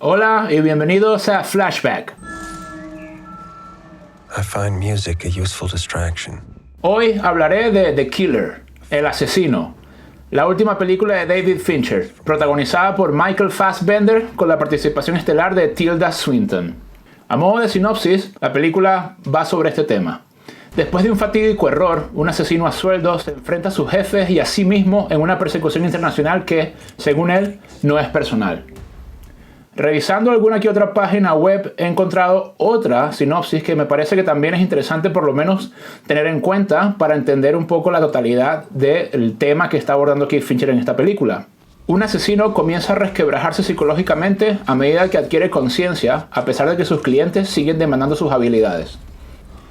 Hola y bienvenidos a Flashback. I find music a useful distraction. Hoy hablaré de The Killer, El Asesino, la última película de David Fincher, protagonizada por Michael Fassbender con la participación estelar de Tilda Swinton. A modo de sinopsis, la película va sobre este tema. Después de un fatídico error, un asesino a sueldo se enfrenta a sus jefes y a sí mismo en una persecución internacional que, según él, no es personal. Revisando alguna que otra página web he encontrado otra sinopsis que me parece que también es interesante por lo menos tener en cuenta para entender un poco la totalidad del tema que está abordando aquí Fincher en esta película. Un asesino comienza a resquebrajarse psicológicamente a medida que adquiere conciencia, a pesar de que sus clientes siguen demandando sus habilidades.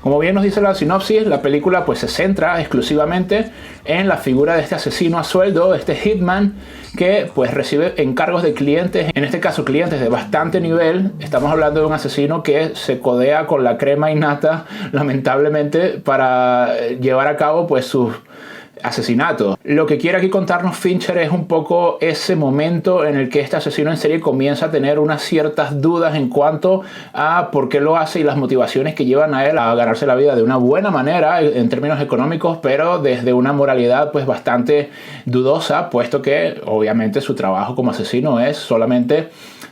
Como bien nos dice la sinopsis, la película pues se centra exclusivamente en la figura de este asesino a sueldo, este hitman, que pues recibe encargos de clientes, en este caso clientes de bastante nivel. Estamos hablando de un asesino que se codea con la crema innata, lamentablemente, para llevar a cabo pues sus asesinatos. Lo que quiere aquí contarnos Fincher es un poco ese momento en el que este asesino en serie comienza a tener unas ciertas dudas en cuanto a por qué lo hace y las motivaciones que llevan a él a ganarse la vida de una buena manera en términos económicos, pero desde una moralidad pues bastante dudosa, puesto que obviamente su trabajo como asesino es solamente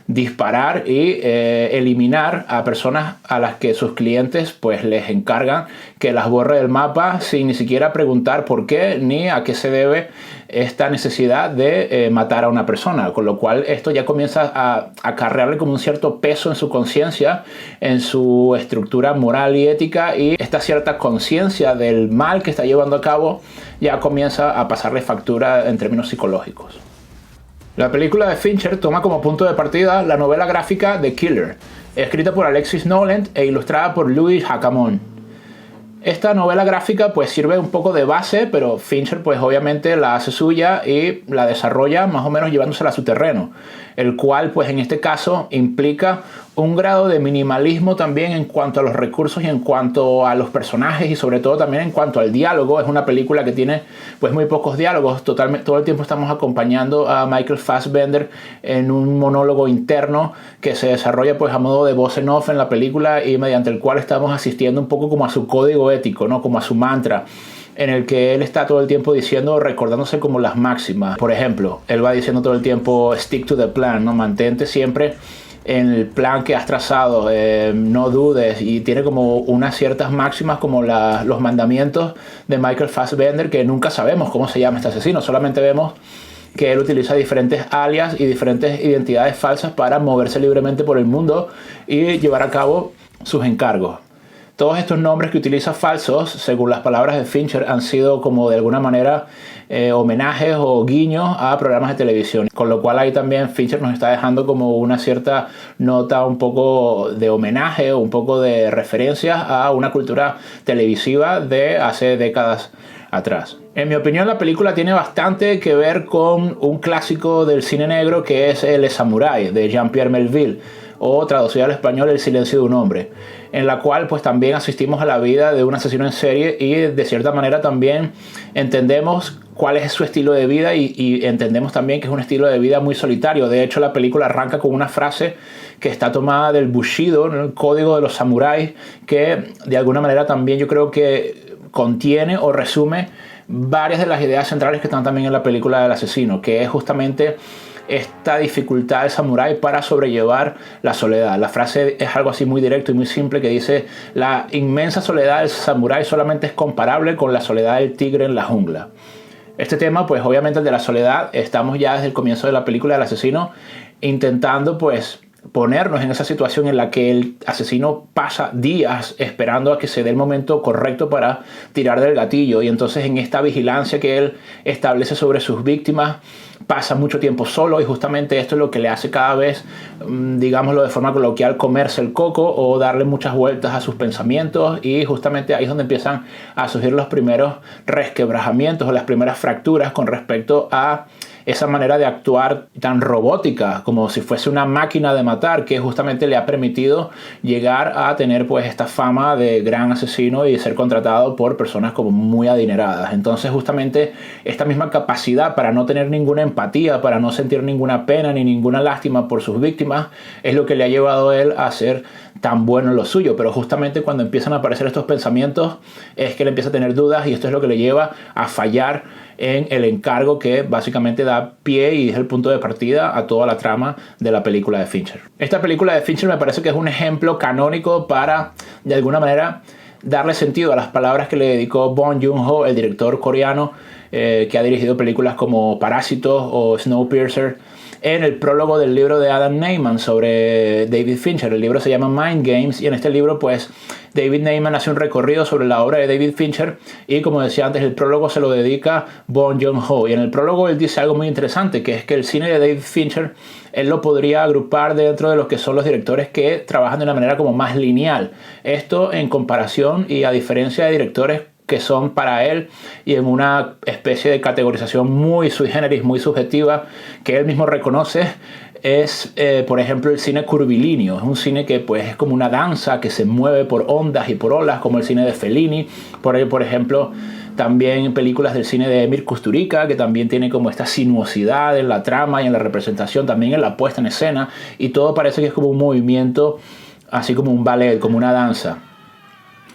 disparar y eliminar a personas a las que sus clientes pues les encargan que las borre del mapa sin ni siquiera preguntar por qué ni a qué se debe esta necesidad de matar a una persona, con lo cual esto ya comienza a acarrearle como un cierto peso en su conciencia, en su estructura moral y ética, y esta cierta conciencia del mal que está llevando a cabo ya comienza a pasarle factura en términos psicológicos. La película de Fincher toma como punto de partida la novela gráfica The Killer, escrita por Alexis Noland e ilustrada por Louis Jacamon. Esta novela gráfica pues sirve un poco de base, pero Fincher pues obviamente la hace suya y la desarrolla más o menos llevándosela a su terreno, el cual pues en este caso implica un grado de minimalismo también en cuanto a los recursos y en cuanto a los personajes y sobre todo también en cuanto al diálogo. Es una película que tiene pues muy pocos diálogos, todo el tiempo estamos acompañando a Michael Fassbender en un monólogo interno que se desarrolla pues a modo de voz en off en la película y mediante el cual estamos asistiendo un poco como a su código ético, ¿no? Como a su mantra, en el que él está todo el tiempo diciendo, recordándose como las máximas. Por ejemplo, él va diciendo todo el tiempo stick to the plan, ¿no? Mantente siempre en el plan que has trazado, no dudes, y tiene como unas ciertas máximas como los mandamientos de Michael Fassbender, que nunca sabemos cómo se llama este asesino, solamente vemos que él utiliza diferentes alias y diferentes identidades falsas para moverse libremente por el mundo y llevar a cabo sus encargos. Todos estos nombres que utiliza falsos, según las palabras de Fincher, han sido como de alguna manera homenajes o guiños a programas de televisión. Con lo cual ahí también Fincher nos está dejando como una cierta nota un poco de homenaje o un poco de referencias a una cultura televisiva de hace décadas atrás. En mi opinión, la película tiene bastante que ver con un clásico del cine negro que es El Samurái, de Jean-Pierre Melville, o traducido al español El silencio de un hombre, en la cual pues también asistimos a la vida de un asesino en serie y de cierta manera también entendemos cuál es su estilo de vida y entendemos también que es un estilo de vida muy solitario. De hecho, la película arranca con una frase que está tomada del Bushido, ¿no? El código de los samuráis, que de alguna manera también yo creo que contiene o resume varias de las ideas centrales que están también en la película del asesino, que es justamente esta dificultad del samurái para sobrellevar la soledad. La frase es algo así muy directo y muy simple que dice: la inmensa soledad del samurái solamente es comparable con la soledad del tigre en la jungla. Este tema, pues obviamente el de la soledad, estamos ya desde el comienzo de la película del asesino intentando pues ponernos en esa situación en la que el asesino pasa días esperando a que se dé el momento correcto para tirar del gatillo, y entonces en esta vigilancia que él establece sobre sus víctimas pasa mucho tiempo solo, y justamente esto es lo que le hace cada vez, digámoslo de forma coloquial, comerse el coco o darle muchas vueltas a sus pensamientos, y justamente ahí es donde empiezan a surgir los primeros resquebrajamientos o las primeras fracturas con respecto a esa manera de actuar tan robótica, como si fuese una máquina de matar, que justamente le ha permitido llegar a tener pues esta fama de gran asesino y ser contratado por personas como muy adineradas. Entonces justamente esta misma capacidad para no tener ninguna empatía, para no sentir ninguna pena ni ninguna lástima por sus víctimas, es lo que le ha llevado a él a ser tan bueno en lo suyo. Pero justamente cuando empiezan a aparecer estos pensamientos es que él empieza a tener dudas, y esto es lo que le lleva a fallar en el encargo que básicamente da pie y es el punto de partida a toda la trama de la película de Fincher. Esta película de Fincher me parece que es un ejemplo canónico para, de alguna manera, darle sentido a las palabras que le dedicó Bong Joon-ho, el director coreano que ha dirigido películas como Parásitos o Snowpiercer, en el prólogo del libro de Adam Neyman sobre David Fincher. El libro se llama Mind Games, y en este libro pues David Neyman hace un recorrido sobre la obra de David Fincher, y como decía antes, el prólogo se lo dedica Bong Joon-ho. Y en el prólogo él dice algo muy interesante, que es que el cine de David Fincher él lo podría agrupar dentro de los que son los directores que trabajan de una manera como más lineal. Esto en comparación y a diferencia de directores que son para él y en una especie de categorización muy sui generis, muy subjetiva, que él mismo reconoce, es por ejemplo el cine curvilíneo. Es un cine que pues es como una danza que se mueve por ondas y por olas, como el cine de Fellini. Por ejemplo, también películas del cine de Emir Kusturica, que también tiene como esta sinuosidad en la trama y en la representación, también en la puesta en escena, y todo parece que es como un movimiento, así como un ballet, como una danza.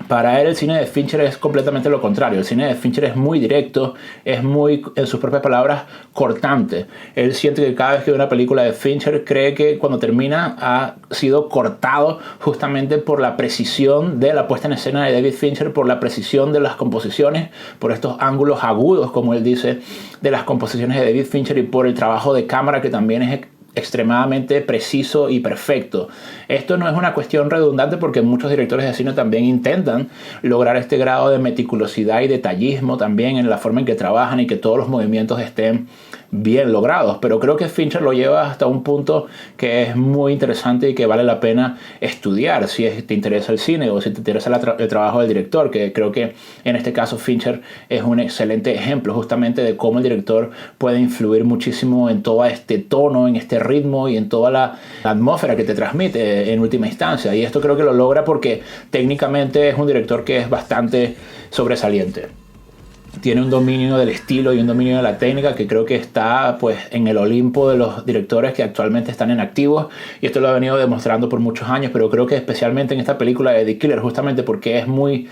Para él el cine de Fincher es completamente lo contrario. El cine de Fincher es muy directo, es muy, en sus propias palabras, cortante. Él siente que cada vez que ve una película de Fincher cree que cuando termina ha sido cortado justamente por la precisión de la puesta en escena de David Fincher, por la precisión de las composiciones, por estos ángulos agudos, como él dice, de las composiciones de David Fincher, y por el trabajo de cámara que también es extremadamente preciso y perfecto. Esto no es una cuestión redundante, porque muchos directores de cine también intentan lograr este grado de meticulosidad y detallismo también en la forma en que trabajan y que todos los movimientos estén bien logrados, pero creo que Fincher lo lleva hasta un punto que es muy interesante y que vale la pena estudiar si te interesa el cine o si te interesa el trabajo del director, que creo que en este caso Fincher es un excelente ejemplo justamente de cómo el director puede influir muchísimo en todo este tono, en este ritmo y en toda la atmósfera que te transmite en última instancia. Y esto creo que lo logra porque técnicamente es un director que es bastante sobresaliente. Tiene un dominio del estilo y un dominio de la técnica que creo que está pues en el Olimpo de los directores que actualmente están en activos, y esto lo ha venido demostrando por muchos años, pero creo que especialmente en esta película de The Killer, justamente porque es muy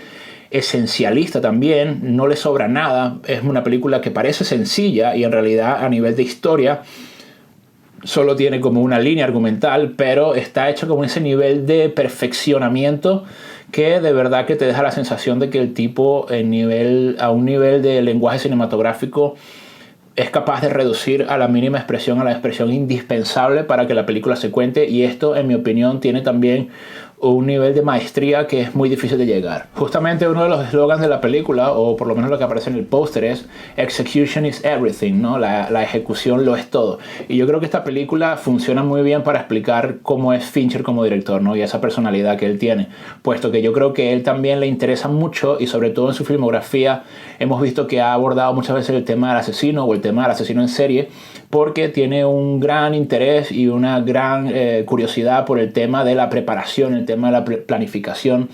esencialista también, no le sobra nada. Es una película que parece sencilla y en realidad a nivel de historia solo tiene como una línea argumental, pero está hecho con ese nivel de perfeccionamiento que de verdad que te deja la sensación de que el tipo a un nivel de lenguaje cinematográfico es capaz de reducir a la mínima expresión, a la expresión indispensable para que la película se cuente. Y esto, en mi opinión, tiene también un nivel de maestría que es muy difícil de llegar. Justamente uno de los eslogans de la película, o por lo menos lo que aparece en el póster, es "Execution is everything", ¿no? La ejecución lo es todo. Y yo creo que esta película funciona muy bien para explicar cómo es Fincher como director, ¿no? Y esa personalidad que él tiene, puesto que yo creo que él también le interesa mucho, y sobre todo en su filmografía hemos visto que ha abordado muchas veces el tema del asesino o el tema del asesino en serie, porque tiene un gran interés y una gran curiosidad por el tema de la preparación, el tema de la planificación,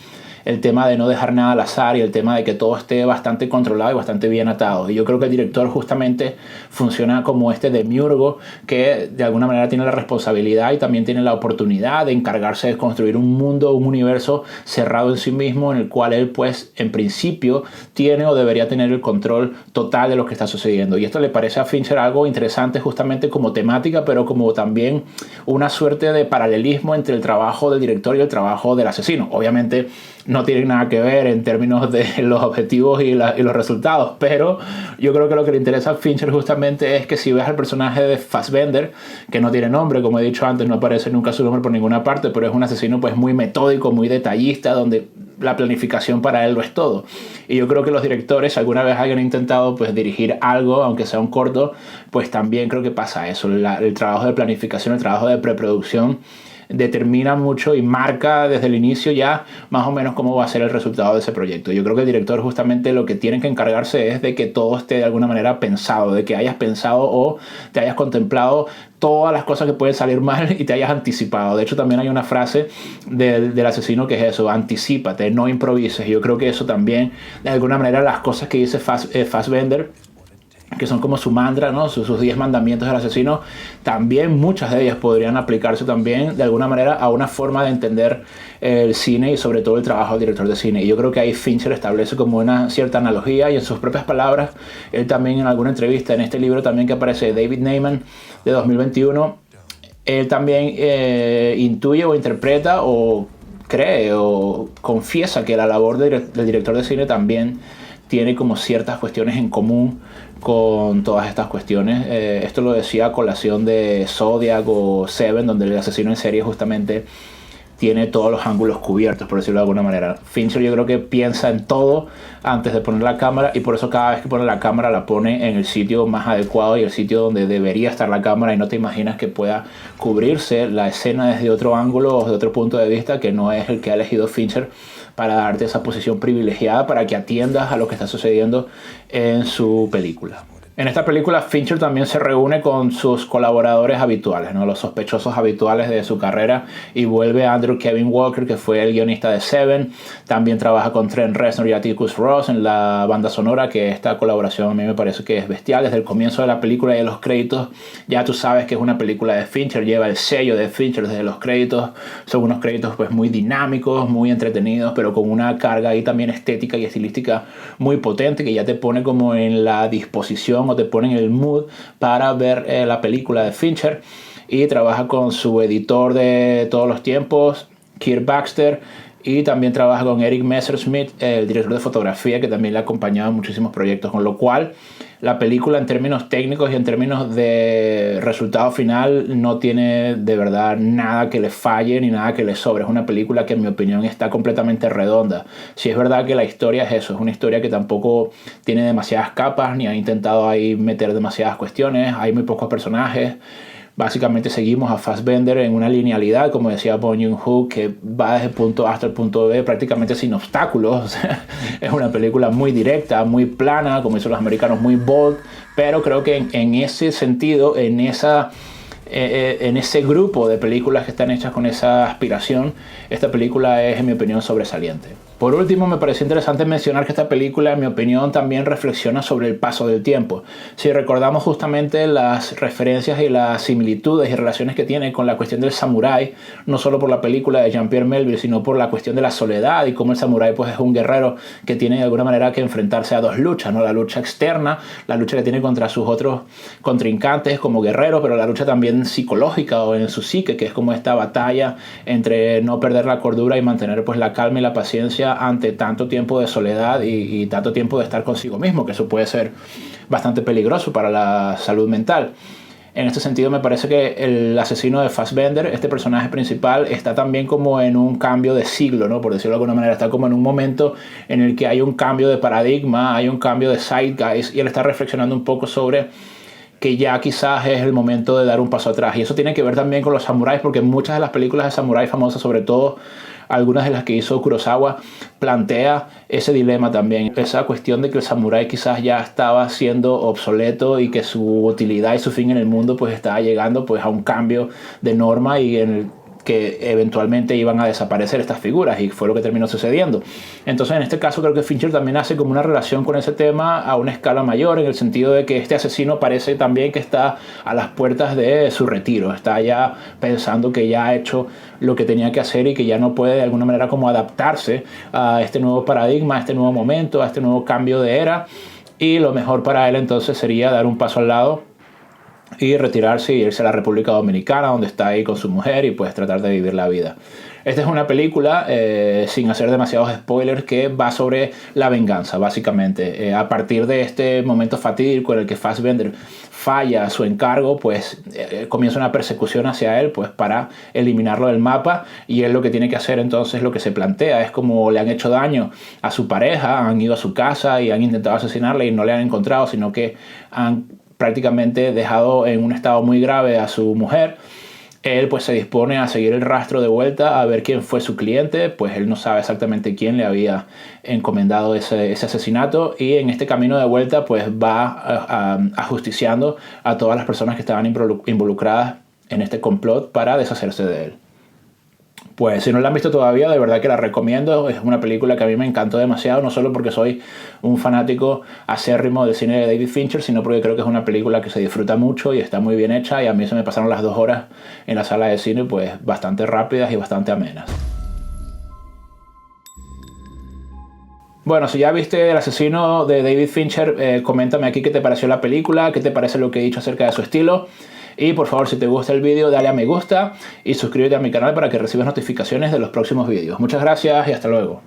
el tema de no dejar nada al azar y el tema de que todo esté bastante controlado y bastante bien atado. Y yo creo que el director justamente funciona como este demiurgo que de alguna manera tiene la responsabilidad y también tiene la oportunidad de encargarse de construir un mundo, un universo cerrado en sí mismo, en el cual él pues en principio tiene o debería tener el control total de lo que está sucediendo. Y esto le parece a Fincher algo interesante justamente como temática, pero como también una suerte de paralelismo entre el trabajo del director y el trabajo del asesino. Obviamente no tienen nada que ver en términos de los objetivos y los resultados, pero yo creo que lo que le interesa a Fincher justamente es que si ves al personaje de Fassbender, que no tiene nombre, como he dicho antes, no aparece nunca su nombre por ninguna parte, pero es un asesino pues muy metódico, muy detallista, donde la planificación para él lo es todo. Y yo creo que los directores, si alguna vez hayan intentado pues dirigir algo, aunque sea un corto, pues también creo que pasa eso, el trabajo de planificación, el trabajo de preproducción determina mucho y marca desde el inicio ya más o menos cómo va a ser el resultado de ese proyecto. Yo creo que el director justamente lo que tiene que encargarse es de que todo esté de alguna manera pensado, de que hayas pensado o te hayas contemplado todas las cosas que pueden salir mal y te hayas anticipado. De hecho, también hay una frase del asesino que es eso: anticípate, no improvises. Yo creo que eso también, de alguna manera, las cosas que dice Fassbender, que son como su mantra, ¿no? Sus 10 mandamientos del asesino, también muchas de ellas podrían aplicarse también de alguna manera a una forma de entender el cine y sobre todo el trabajo del director de cine. Y yo creo que ahí Fincher establece como una cierta analogía, y en sus propias palabras, él también en alguna entrevista en este libro también que aparece David Neyman de 2021, él también intuye o interpreta o cree o confiesa que la labor del director de cine también tiene como ciertas cuestiones en común con todas estas cuestiones. Esto lo decía a colación de Zodiac o Seven, donde el asesino en serie justamente tiene todos los ángulos cubiertos, por decirlo de alguna manera. Fincher, yo creo que piensa en todo antes de poner la cámara, y por eso cada vez que pone la cámara la pone en el sitio más adecuado y el sitio donde debería estar la cámara, y no te imaginas que pueda cubrirse la escena desde otro ángulo o desde otro punto de vista que no es el que ha elegido Fincher para darte esa posición privilegiada para que atiendas a lo que está sucediendo en su película. En esta película Fincher también se reúne con sus colaboradores habituales, ¿no? Los sospechosos habituales de su carrera, y vuelve Andrew Kevin Walker, que fue el guionista de Seven. También trabaja con Trent Reznor y Atticus Ross en la banda sonora, que esta colaboración a mí me parece que es bestial. Desde el comienzo de la película y de los créditos ya tú sabes que es una película de Fincher, lleva el sello de Fincher desde los créditos. Son unos créditos pues muy dinámicos, muy entretenidos, pero con una carga ahí también estética y estilística muy potente, que ya te pone como en la disposición o te pone en el mood para ver la película de Fincher. Y trabaja con su editor de todos los tiempos, Kirk Baxter, y también trabaja con Eric Messerschmidt, el director de fotografía, que también le ha acompañado en muchísimos proyectos, con lo cual la película en términos técnicos y en términos de resultado final no tiene de verdad nada que le falle ni nada que le sobre. Es una película que en mi opinión está completamente redonda. Si es verdad que la historia es eso, es una historia que tampoco tiene demasiadas capas ni ha intentado ahí meter demasiadas cuestiones, hay muy pocos personajes. Básicamente seguimos a Fassbender en una linealidad, como decía Bong Joon-ho, que va desde el punto A hasta el punto B prácticamente sin obstáculos. O sea, es una película muy directa, muy plana, como dicen los americanos, muy bold, pero creo que en ese sentido, en ese grupo de películas que están hechas con esa aspiración, esta película es, en mi opinión, sobresaliente. Por último, me pareció interesante mencionar que esta película, en mi opinión, también reflexiona sobre el paso del tiempo. Si recordamos justamente las referencias y las similitudes y relaciones que tiene con la cuestión del samurái, no solo por la película de Jean-Pierre Melville, sino por la cuestión de la soledad y cómo el samurái pues, es un guerrero que tiene de alguna manera que enfrentarse a dos luchas, ¿no? La lucha externa, la lucha que tiene contra sus otros contrincantes como guerrero, pero la lucha también psicológica o en su psique, que es como esta batalla entre no perder la cordura y mantener pues, la calma y la paciencia ante tanto tiempo de soledad y tanto tiempo de estar consigo mismo, que eso puede ser bastante peligroso para la salud mental. En este sentido me parece que el asesino de Fassbender, este personaje principal, está también como en un cambio de siglo, ¿no? Por decirlo de alguna manera, está como en un momento en el que hay un cambio de paradigma, hay un cambio de zeitgeist, y él está reflexionando un poco sobre que ya quizás es el momento de dar un paso atrás. Y eso tiene que ver también con los samuráis, porque muchas de las películas de samuráis famosas, sobre todo algunas de las que hizo Kurosawa, plantea ese dilema también, esa cuestión de que el samurái quizás ya estaba siendo obsoleto y que su utilidad y su fin en el mundo pues estaba llegando pues a un cambio de norma, y en el que eventualmente iban a desaparecer estas figuras, y fue lo que terminó sucediendo. Entonces en este caso creo que Fincher también hace como una relación con ese tema a una escala mayor, en el sentido de que este asesino parece también que está a las puertas de su retiro, está ya pensando que ya ha hecho lo que tenía que hacer y que ya no puede de alguna manera como adaptarse a este nuevo paradigma, a este nuevo momento, a este nuevo cambio de era, y lo mejor para él entonces sería dar un paso al lado y retirarse y irse a la República Dominicana, donde está ahí con su mujer, y pues tratar de vivir la vida. Esta es una película, sin hacer demasiados spoilers, que va sobre la venganza, básicamente. A partir de este momento fatídico en el que Fassbender falla su encargo, pues comienza una persecución hacia él pues para eliminarlo del mapa, y él lo que tiene que hacer entonces, lo que se plantea, es como le han hecho daño a su pareja, han ido a su casa y han intentado asesinarle y no le han encontrado, sino que han prácticamente dejado en un estado muy grave a su mujer. él pues se dispone a seguir el rastro de vuelta a ver quién fue su cliente, pues él no sabe exactamente quién le había encomendado ese asesinato, y en este camino de vuelta pues va ajusticiando a todas las personas que estaban involucradas en este complot para deshacerse de él. Pues si no la han visto todavía, de verdad que la recomiendo. Es una película que a mí me encantó demasiado, no solo porque soy un fanático acérrimo del cine de David Fincher, sino porque creo que es una película que se disfruta mucho y está muy bien hecha, y a mí se me pasaron las 2 horas en la sala de cine pues bastante rápidas y bastante amenas. Bueno, si ya viste El asesino de David Fincher, coméntame aquí qué te pareció la película, qué te parece lo que he dicho acerca de su estilo. Y por favor, si te gusta el vídeo, dale a me gusta y suscríbete a mi canal para que recibas notificaciones de los próximos vídeos. Muchas gracias y hasta luego.